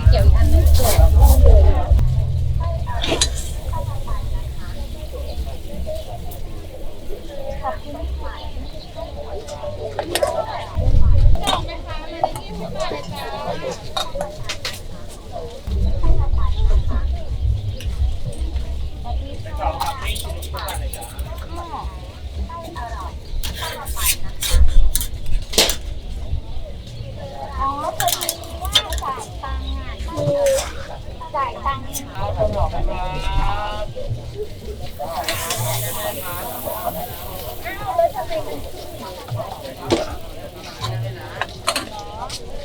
เกี่ยวอีกอันนึงสวยอ๋อพอดีว่าจ่ายตังค์คือจ่ายตังค์อ้าวแล้วทำไมมัน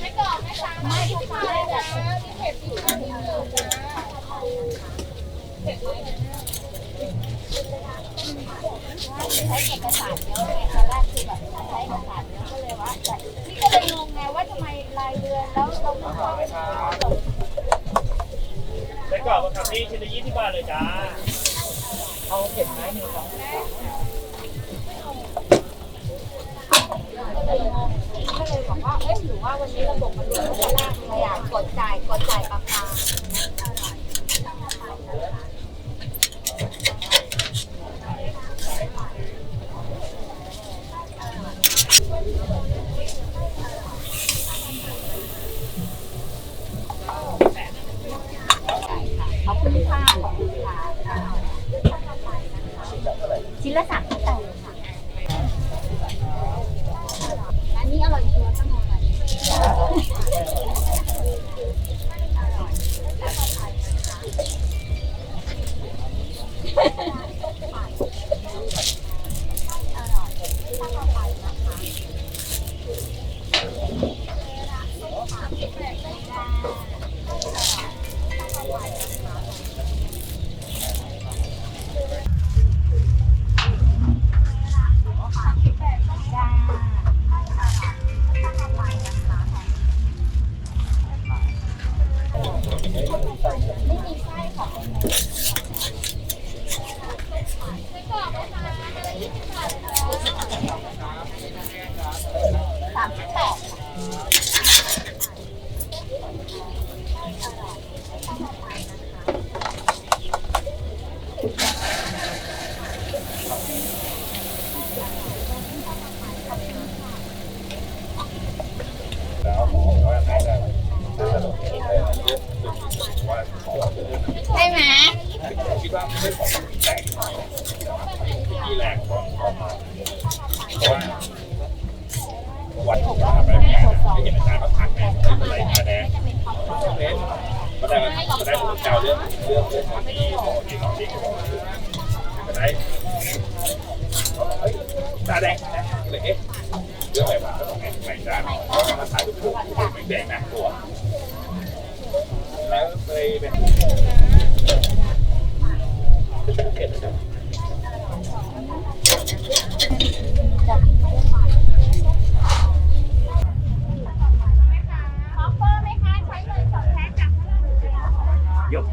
ไม่กรอบไม่ซ้ำไม่ทุกคนเลยจ้ามีเผ็ดอยู่ข้างหนึ่งจ้าเผ็ดเลยใช้เอกสารเยอะไงตอนแรกคือแบบใช้เอกสารเยอะก็เลยว่านี่ก็เลยงงไงว่าทำไมรายเดือนแล้วเราไม่ค่อยส่งไส้กรอกครับนี่ชิ้นละ20 บาทเลยจ้าเอาเก็บไม้หนึ่งครับก็เลยบอกว่าเอ๊ะหรือว่าวันนี้ระบบมันรวมตั้งแต่แรกเลยอ่ะกดจ่ายปลาปลาขอบคุณค่ะขอบคุณค่ะชิ้นละ38ค่ะร้านนี้อร่อยชัวร์ต้องลองไปไม่มีไส้ค่ะไส้กรอกนะคะ20 บาท38ใช่ไหมคิดว่าไม่ของแตกที่แรกของมาเพราะว่าวันทำอะไรไม่เห็นอาจารย์เขาทักไงอะไรมาแดงเล่นมาได้ผมเจ้าเรื่องของที่มาได้ตาแดงเลยเอ๊ะเรื่องอะไรมาต้องไงไหนจานมาถ่ายรูปไม่แดงนะตัวแล้วเลยเป็นยก